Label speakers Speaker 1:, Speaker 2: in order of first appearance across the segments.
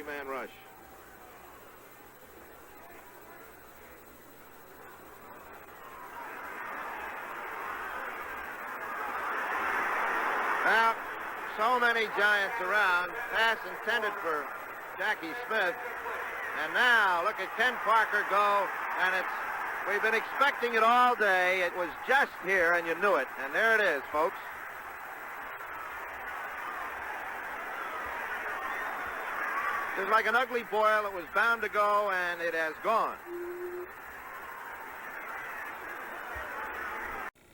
Speaker 1: three-man rush. Now, so many Giants around. Pass intended for Jackie Smith. And now, look at Ken Parker go. And we've been expecting it all day. It was just here, and you knew it. And there it is, folks. It's like an ugly boil. It was bound to go, and it has gone.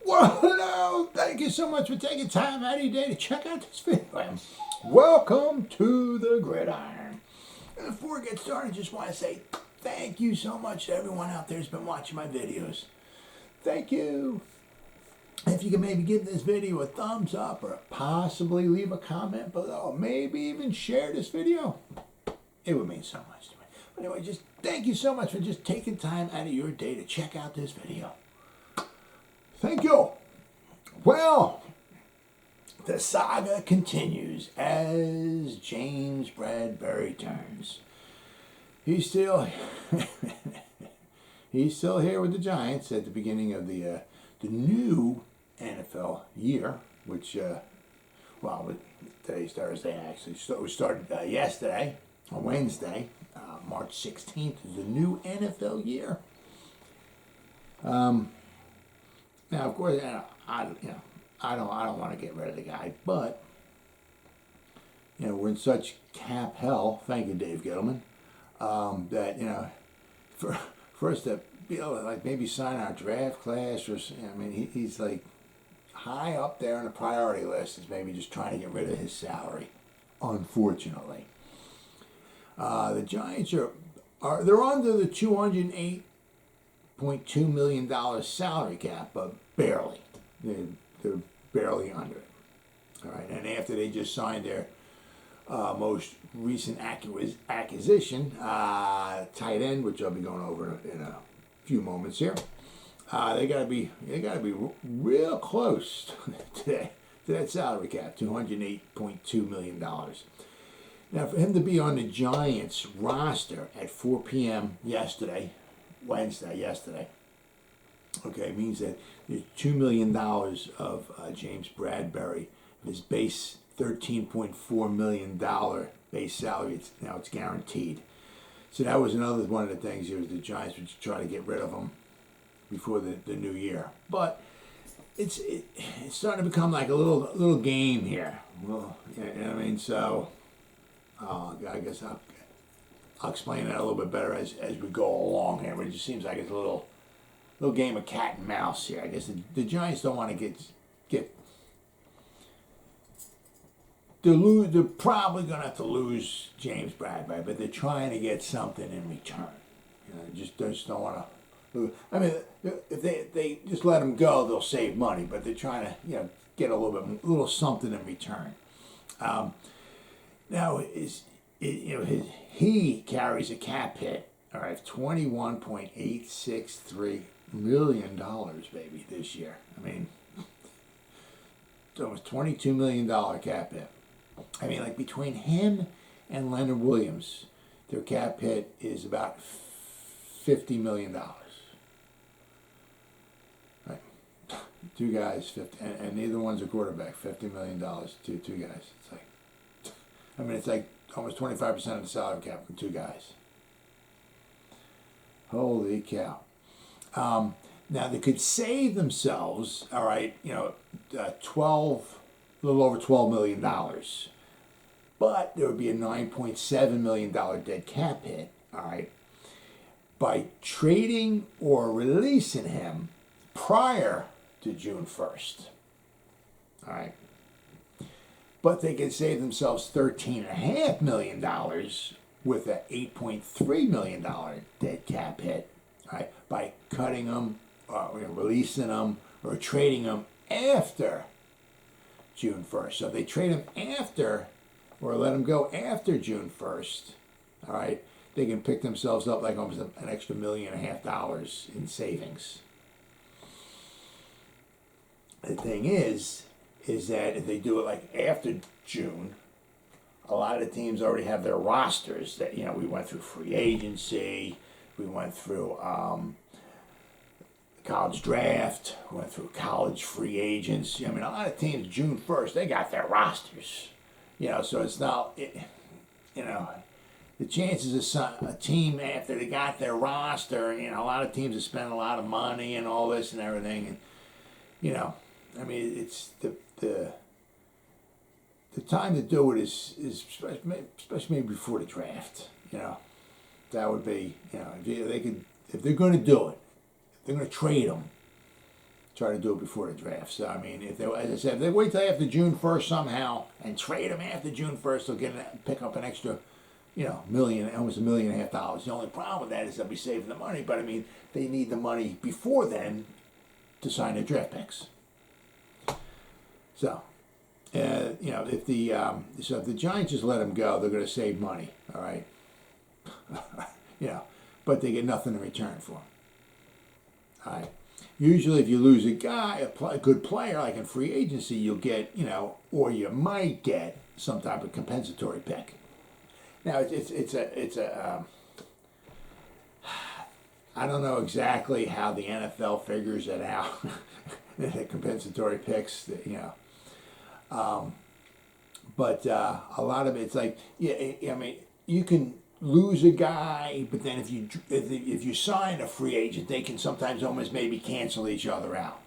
Speaker 2: Well, hello. Thank you so much for taking time out of your day to check out this video. Welcome to the Gridiron. And before we get started, I just want to say thank you so much to everyone out there who's been watching my videos. Thank you. If you can maybe give this video a thumbs up or possibly leave a comment below, maybe even share this video, it would mean so much to me. But anyway, just thank you so much for just taking time out of your day to check out this video. Thank you. Well, the saga continues as James Bradberry turns. He's still here with the Giants at the beginning of the new NFL year, which well, today's Thursday actually, so it started yesterday on Wednesday, March 16th is the new NFL year. Now, of course, I don't want to get rid of the guy, but we're in such cap hell. Thank you, Dave Gettleman. That for us to be able to like maybe sign our draft class, or he's like high up there on the priority list. Is maybe just trying to get rid of his salary. Unfortunately, the Giants they're under the $208.2 million salary cap, but barely. They're barely under it. All right, and after they just signed their most recent acquisition, tight end, which I'll be going over in a few moments here, they gotta be real close to that salary cap, $208.2 million. Now, for him to be on the Giants roster at 4 p.m. Wednesday, okay, means that there's $2 million of James Bradberry, his base $13.4 million base salary. It's guaranteed. So that was another one of the things here, was the Giants would try to get rid of him before the new year. But it's starting to become like a little game here. Well, you know what I mean? So I guess I'll explain that a little bit better as we go along here. But it just seems like it's a little game of cat and mouse here. I guess the Giants don't want to get they're probably going to have to lose James Bradberry, but they're trying to get something in return. Just don't want to lose. I mean, if they just let him go, they'll save money, but they're trying to get a little something in return. Now he carries a cap hit, all right, $21.863 million, baby, this year. I mean, so it's $22 million cap hit. I mean, like between him and Leonard Williams, their cap hit is about $50 million. Right, two guys, 50, and neither one's a quarterback. $50 million, two guys. It's like, it's like almost 25% of the salary cap for two guys. Holy cow. Now they could save themselves, all right, a little over $12 million. But there would be a $9.7 million dead cap hit, all right, by trading or releasing him prior to June 1st. All right. But they could save themselves $13.5 million with an $8.3 million dead cap hit, right, by cutting them, releasing them, or trading them after June 1st. So if they trade them after, or let them go after June 1st, all right, they can pick themselves up like almost an extra $1.5 million in savings. The thing is that if they do it like after June, a lot of teams already have their rosters that, we went through free agency, we went through college draft, we went through college free agents. A lot of teams, June 1st, they got their rosters. So it's not, the chances of a team after they got their roster, a lot of teams have spent a lot of money and all this and everything. And, it's the time to do it is especially maybe before the draft. That would be, if they're going to do it, if they're going to trade them, try to do it before the draft. So if they, as I said, if they wait till after June 1st somehow and trade them after June 1st, they'll pick up an extra, almost $1.5 million. The only problem with that is they'll be saving the money, but they need the money before then to sign their draft picks. So, if the Giants just let them go, they're going to save money. All right, but they get nothing in return for them. All right. Usually, if you lose a guy, a good player, like in free agency, you'll get, or you might get some type of compensatory pick. Now, I don't know exactly how the NFL figures it out, the compensatory picks, but a lot of it's like, you can lose a guy, but then if you sign a free agent, they can sometimes almost maybe cancel each other out,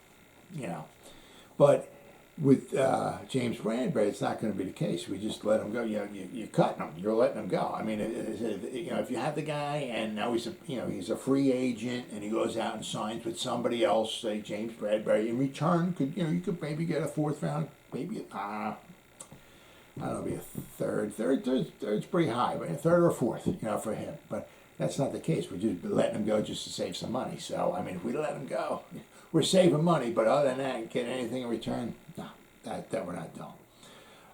Speaker 2: But with James Bradberry, it's not going to be the case. We just let him go. You're cutting him. You're letting him go. If you have the guy and now he's a free agent and he goes out and signs with somebody else, say James Bradberry, in return you could maybe get a fourth round, maybe I don't know, be a third's pretty high, but a third or fourth, for him. But that's not the case. We're just letting him go just to save some money. So, if we let him go, we're saving money, but other than that, get anything in return? No, that we're not doing.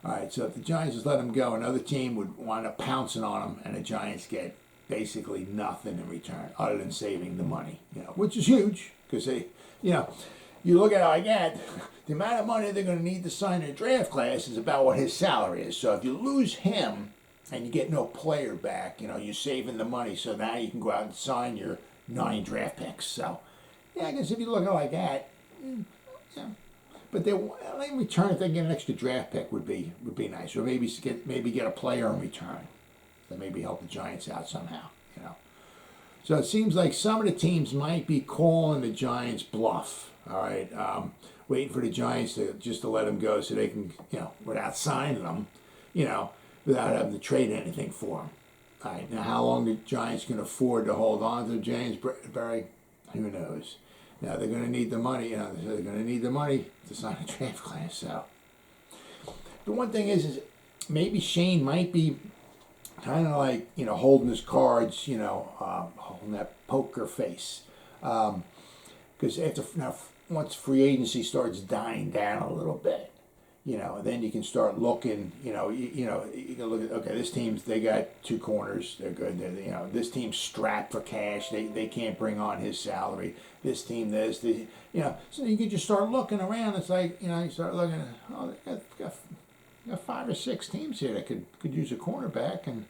Speaker 2: All right, so if the Giants just let him go, another team would wind up pouncing on him, and the Giants get basically nothing in return other than saving the money, which is huge because they, you look at it like that, the amount of money they're going to need to sign their draft class is about what his salary is. So if you lose him and you get no player back, you're saving the money. So now you can go out and sign your 9 draft picks. So, I guess if you look at it like that, yeah. But in return, if they get an extra draft pick, would be nice. Or maybe get a player in return that maybe help the Giants out somehow, So it seems like some of the teams might be calling the Giants bluff. All right, waiting for the Giants to let them go so they can, without signing them, without having to trade anything for them. All right, now how long the Giants can afford to hold on to James Bradberry, who knows? Now they're going to need the money. They're going to need the money to sign a draft class. So the one thing is maybe Shane might be kind of like holding his cards, holding that poker face, because once free agency starts dying down a little bit, then you can start looking, you can look at, okay, this team's, they got 2 corners, they're good, this team's strapped for cash, they can't bring on his salary, this team, so you can just start looking around, it's like, you start looking, they got 5 or 6 teams here that could use a cornerback, and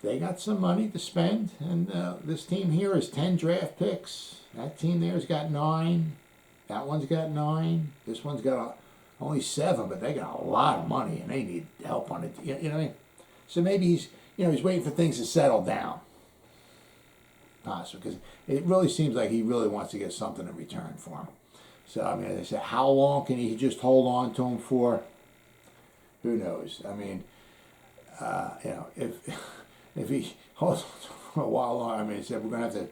Speaker 2: they got some money to spend, and this team here is 10 draft picks, that team there's got 9, that one's got 9, this one's got only 7, but they got a lot of money and they need help on it. You know what I mean? So maybe he's waiting for things to settle down. Possibly, because it really seems like he really wants to get something in return for him. So as I said, how long can he just hold on to him for? Who knows? If he holds on to him for a while longer, he said we're gonna have to.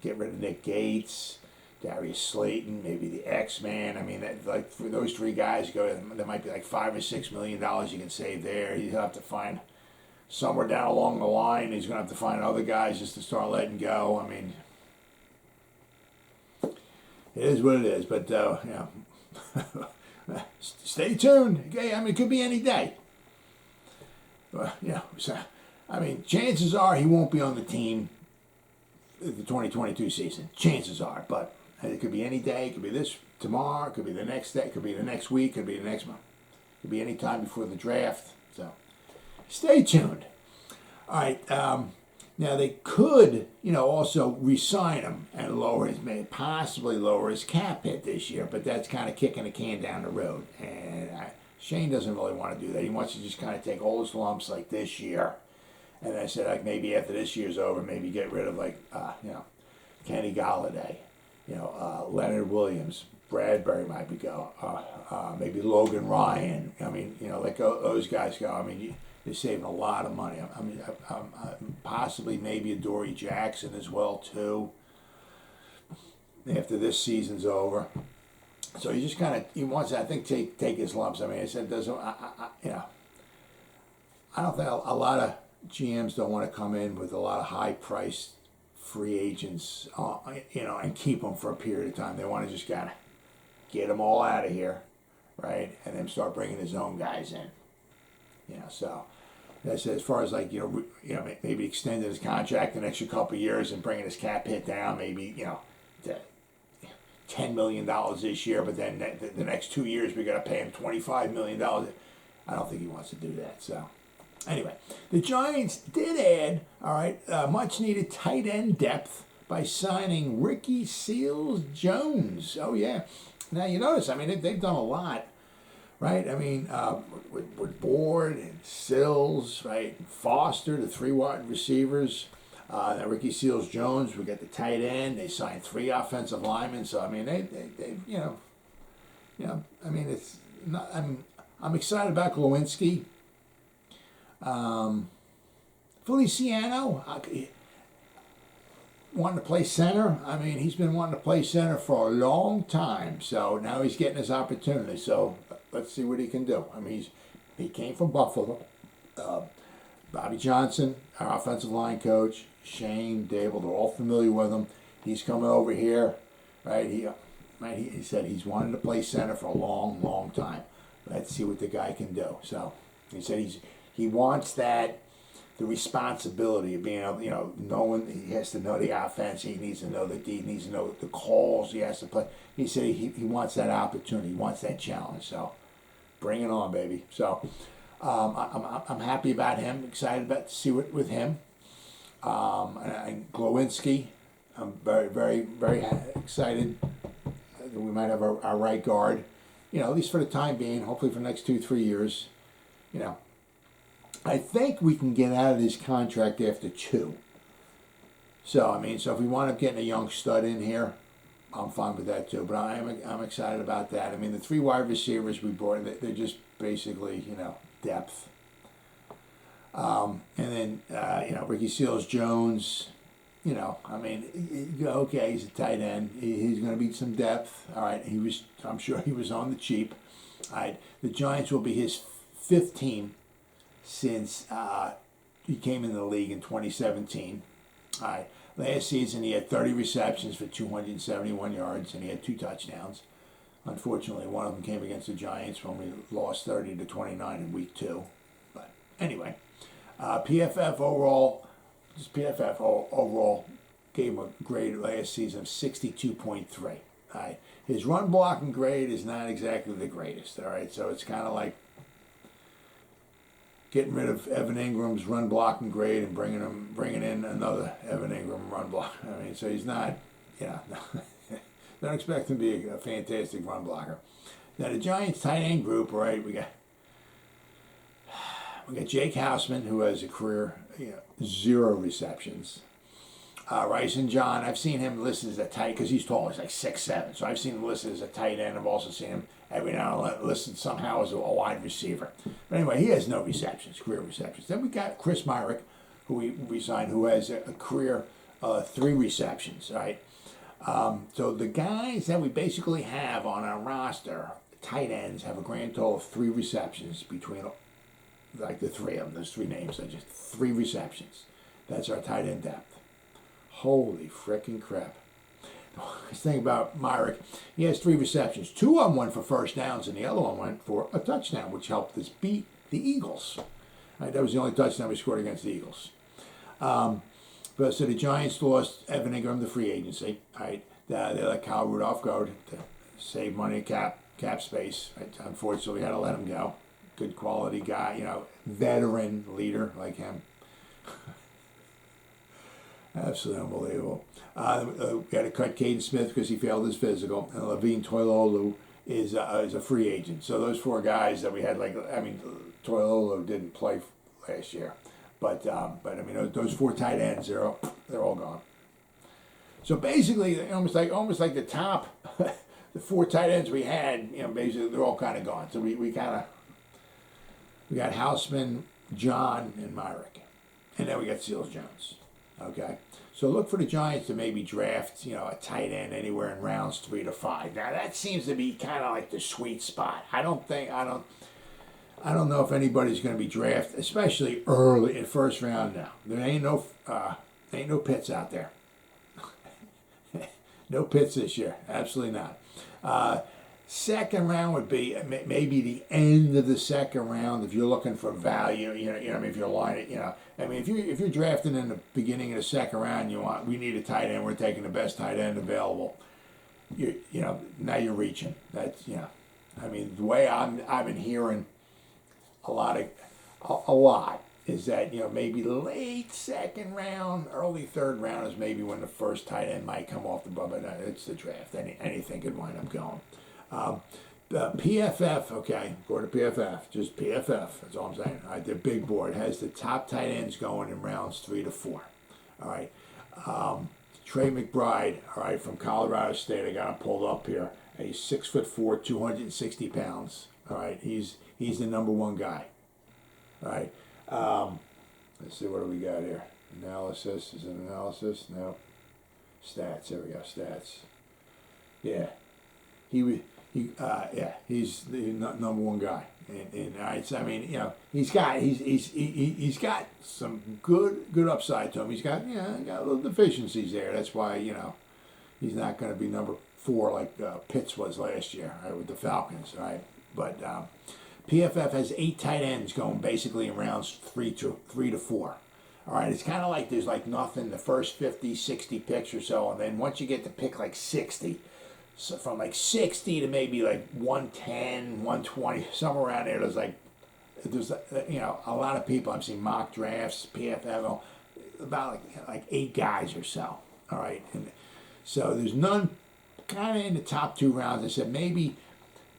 Speaker 2: Get rid of Nick Gates, Darius Slayton, maybe the X-Man. Like for those 3 guys, there might be like $5 or $6 million you can save there. He'll have to find somewhere down along the line. He's going to have to find other guys just to start letting go. It is what it is. But stay tuned. Okay, it could be any day. Chances are he won't be on the team the 2022 season. Chances are, but it could be any day. It could be this tomorrow. It could be the next day. It could be the next week. It could be the next month. It could be any time before the draft. So stay tuned. All right. Now they could, also re-sign him and possibly lower his cap hit this year, but that's kind of kicking the can down the road. And Shane doesn't really want to do that. He wants to just kind of take all his lumps like this year, and I said like maybe after this year's over, maybe get rid of Kenny Golladay, Leonard Williams, Bradberry might be go, maybe Logan Ryan. I mean, let those guys go. I mean. They're saving a lot of money. I mean, possibly maybe Adoree Jackson as well too. After this season's over, so he just he wants to, I think, take his lumps. I mean, I said doesn't. I don't think a lot of GMs don't want to come in with a lot of high-priced free agents, and keep them for a period of time. They want to just kind of get them all out of here, right, and then start bringing his own guys in. So that's as far as maybe extending his contract an extra couple of years and bringing his cap hit down, maybe to $10 million this year, but then the next 2 years we got to pay him $25 million. I don't think he wants to do that. So anyway, the Giants did add much needed tight end depth by signing Ricky Seals-Jones. Oh yeah. Now you notice, I mean they've done a lot. Right, I mean, with Board and Sills, right, Foster, the 3 wide receivers, Ricky Seals-Jones, we got the tight end. They signed 3 offensive linemen. So I mean, they I mean, it's not. I'm excited about Glowinski. Feliciano wanting to play center. I mean, he's been wanting to play center for a long time. So now he's getting his opportunity. So let's see what he can do. I mean, he came from Buffalo. Bobby Johnson, our offensive line coach, Shane, Dable, they're all familiar with him. He's coming over here, right? He said he's wanted to play center for a long, long time. Let's see what the guy can do. So he said he wants that, the responsibility of being able, knowing he has to know the offense, he needs to know the D, he needs to know the calls he has to play. He said he wants that opportunity, he wants that challenge. So bring it on, baby. So I'm happy about him, excited to see what with him. And Glowinski, I'm very, very, very excited that we might have our right guard, at least for the time being, hopefully for the next 2-3 years, I think we can get out of this contract after 2. So, I mean, if we wind up getting a young stud in here, I'm fine with that too. But I'm excited about that. I mean, the 3 wide receivers we brought in, they're just basically, depth. And then, Ricky Seals-Jones, I mean, okay, he's a tight end. He's going to be some depth. All right, I'm sure he was on the cheap. All right, the Giants will be his 5th team since he came in the league in 2017. All right, last season he had 30 receptions for 271 yards, and he had 2 touchdowns. Unfortunately, one of them came against the Giants when we lost 30-29 in week 2. But anyway, PFF overall gave him a grade last season of 62.3. All right, his run blocking grade is not exactly the greatest. All right, so it's kind of like getting rid of Evan Ingram's run blocking grade and bringing in another Evan Ingram run block. I mean, so he's not, don't expect him to be a fantastic run blocker. Now the Giants tight end group, right? We got Jake Hausman, who has a career 0 receptions. Rice and John, I've seen him listed as a tight because he's tall. He's like 6'7", so I've seen him listed as a tight end. I've also seen him every now and then listed somehow as a wide receiver. But anyway, he has no receptions, career receptions. Then we got Chris Myrick, who we signed, who has a career 3 receptions. Right. So the guys that we basically have on our roster, tight ends, have a grand total of 3 receptions between, like the 3 of them. Those 3 names, are just 3 receptions. That's our tight end depth. Holy frickin' crap. This thing about Myrick, he has 3 receptions. 2 of them went for first downs, and the other one went for a touchdown, which helped us beat the Eagles. Right, that was the only touchdown we scored against the Eagles. But so the Giants lost Evan Ingram to free agency. Right, they let Kyle Rudolph go to save money, cap space. Right? Unfortunately, we had to let him go. good quality guy, veteran leader like him. Absolutely unbelievable. We had to cut Caden Smith because he failed his physical, and Levine Toilolo is a free agent. So those 4 guys that we had, Toilolo didn't play last year, but those 4 tight ends, they're all gone. So basically, almost like the top, the 4 tight ends we had, basically they're all kind of gone. So we got Houseman, John, and Myrick, and then we got Seals Jones. Okay, so look for the Giants to maybe draft, a tight end anywhere in rounds 3 to 5. Now that seems to be kind of like the sweet spot. I don't know if anybody's going to be drafted, especially early in first round. Now there ain't no Pitts out there. No Pitts this year, absolutely not. Second round would be maybe the end of the second round if you're looking for value. If you're lining, if you're drafting in the beginning of the second round, we need a tight end. We're taking the best tight end available. Now you're reaching. That's the way I've been hearing a lot is that maybe late second round, early third round is maybe when the first tight end might come off the board. But it's the draft. Anything could wind up going. PFF, okay, go to PFF, just PFF, that's all I'm saying. All right, the big board has the top tight ends going in rounds 3 to 4. All right, Trey McBride, all right, from Colorado State, I got him pulled up here. He's 6'4", 260 pounds. All right, he's the number 1 guy. All right, let's see, what do we got here? Analysis, is it analysis? No. Stats, there we go, stats. Yeah, he's the number 1 guy, and he's got some good upside to him. He's got got little deficiencies there. That's why he's not going to be number 4 like Pitts was last year, right, with the Falcons, right? But PFF has 8 tight ends going basically in rounds 3 to 4. All right, it's kind of like there's nothing the first 50, 60 picks or so, and then once you get to pick 60. So from 60 to maybe 110, 120, somewhere around there, there's a lot of people I'm seeing mock drafts, PFF, about 8 guys or so. All right, and so there's none kind of in the top 2 rounds. I said maybe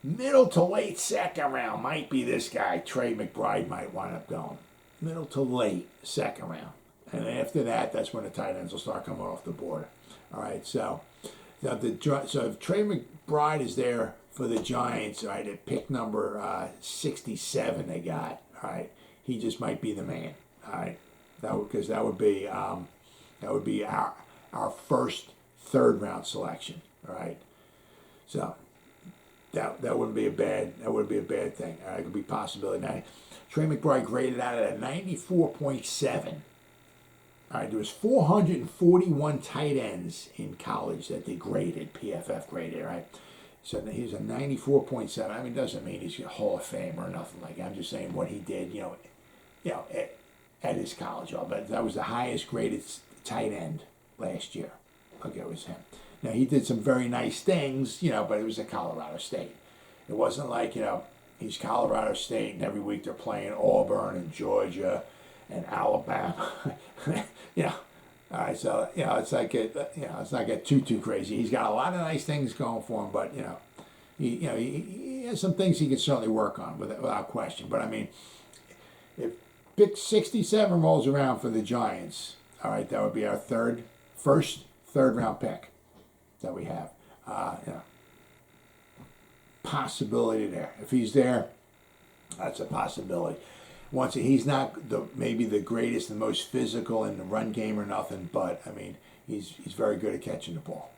Speaker 2: middle to late second round might be this guy. Trey McBride might wind up going middle to late second round, and after that, that's when the tight ends will start coming off the board. All right, so. So if Trey McBride is there for the Giants, all right, at pick number 67 they got, all right, he just might be the man, all right, because that would be our first 3rd round selection, all right. So that wouldn't be a bad thing. All right, it could be a possibility. Now, Trey McBride graded out at a 94.7. All right, there was 441 tight ends in college that they graded, PFF graded, right? So he's a 94.7. It doesn't mean he's a Hall of Fame or nothing like that. I'm just saying what he did, at his college. But that was the highest graded tight end last year. Okay, it was him. Now, he did some very nice things, but it was at Colorado State. It wasn't like, he's Colorado State and every week they're playing Auburn and Georgia and Alabama. All right, so it's not get too crazy. He's got a lot of nice things going for him, but he has some things he can certainly work on without question. But if pick 67 rolls around for the Giants, all right, that would be our first third round pick that we have. Possibility there. If he's there, that's a possibility. He's not maybe the greatest and most physical in the run game or nothing, but he's very good at catching the ball.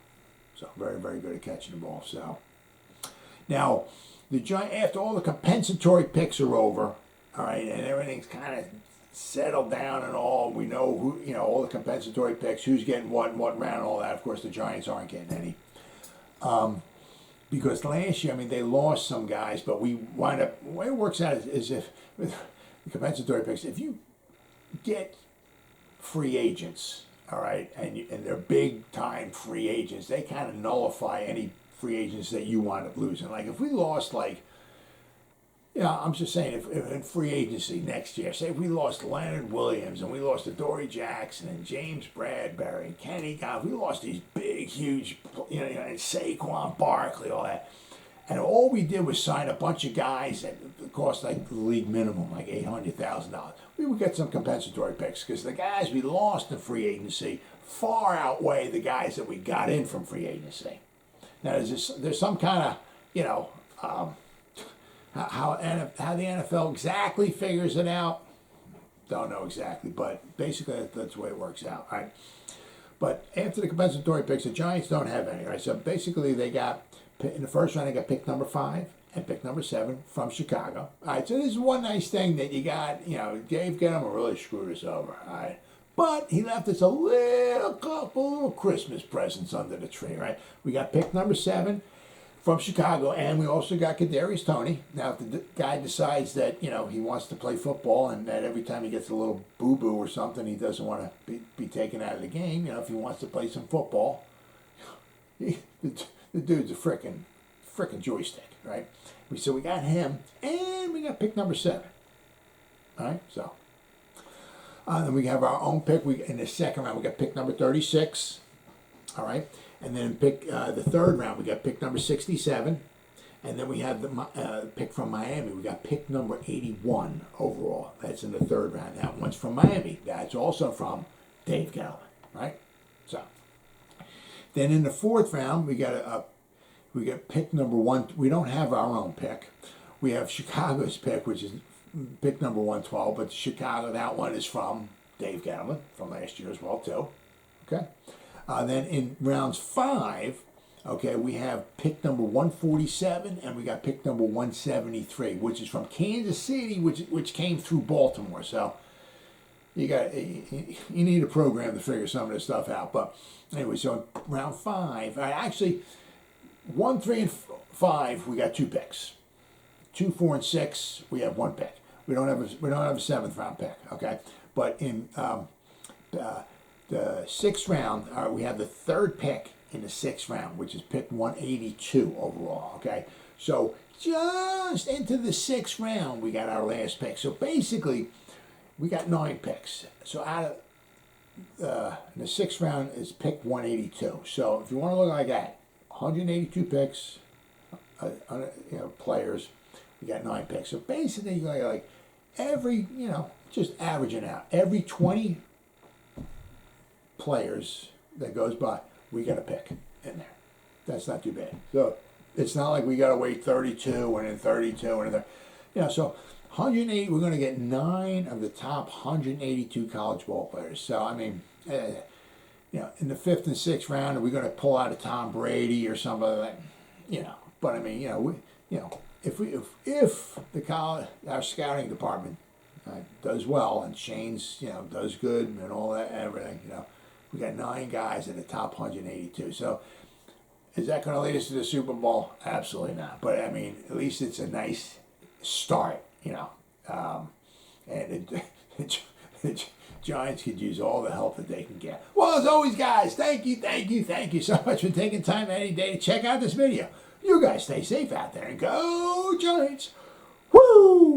Speaker 2: So very, very good at catching the ball. So now the Giants, after all the compensatory picks are over, all right, and everything's kind of settled down and all, we know who, all the compensatory picks, who's getting what round, all that. Of course, the Giants aren't getting any. Because last year, they lost some guys, but we wind up, the way it works out is if with the compensatory picks, if you get free agents, all right, and they're big time free agents, they kind of nullify any free agents that you wind up losing. Like if we lost the I'm just saying, if in free agency next year, say if we lost Leonard Williams and we lost Adoree Jackson and James Bradberry and Kenny Goff, we lost these big, huge, and Saquon Barkley, all that. And all we did was sign a bunch of guys that cost like the league minimum, like $800,000. We would get some compensatory picks because the guys we lost in free agency far outweigh the guys that we got in from free agency. Now, there's some kind of, how the NFL exactly figures it out, don't know exactly, but basically that's the way it works out, right? But after the compensatory picks, the Giants don't have any, right? So basically they got, in the first round, they got pick number 5 and pick number 7 from Chicago. All right, so this is one nice thing that you got, Dave Gettleman really screwed us over, all right? But he left us a couple little Christmas presents under the tree, right? We got pick number 7 from Chicago, and we also got Kadarius Toney. Now, if the guy decides that, he wants to play football and that every time he gets a little boo-boo or something, he doesn't want to be taken out of the game, if he wants to play some football, the dude's a frickin' joystick, right? So we got him, and we got pick number 7. All right, so. Then we have our own pick. In the second round, we got pick number 36. All right. And then the third round, we got pick number 67. And then we have the pick from Miami. We got pick number 81 overall. That's in the third round. That one's from Miami. That's also from Dave Gettleman, right? So. Then in the fourth round, we got pick number 1. We don't have our own pick. We have Chicago's pick, which is pick number 112, but Chicago, that one is from Dave Gettleman from last year as well, too. Okay. Then in rounds 5, okay, we have pick number 147, and we got pick number 173, which is from Kansas City, which came through Baltimore. So you need a program to figure some of this stuff out. But anyway, so in round 5, actually 1, 3, and 5, we got 2 picks. 2, 4, and 6, we have 1 pick. We don't have a 7th round pick, okay? But in the 6th round, we have the 3rd pick in the 6th round, which is pick 182 overall, okay? So just into the 6th round, we got our last pick. So basically, we got 9 picks. So out of the 6th round is pick 182. So if you want to look like that, 182 picks, players. We got 9 picks. So basically, you got like every, just averaging out. Every 20 players that goes by, we got a pick in there. That's not too bad. So it's not like we got to wait 32 and then 32 and then, so 180, we're going to get 9 of the top 182 college ball players. So, I mean, in the 5th and 6th round, are we going to pull out a Tom Brady or somebody like, but I mean, if our scouting department does well and Shane's does good and all that everything, we got 9 guys in the top 182. So is that going to lead us to the Super Bowl? Absolutely not. But I mean, at least it's a nice start, and the Giants could use all the help that they can get. Well, as always, guys, thank you so much for taking time any day to check out this video. You guys stay safe out there and go Giants. Woo!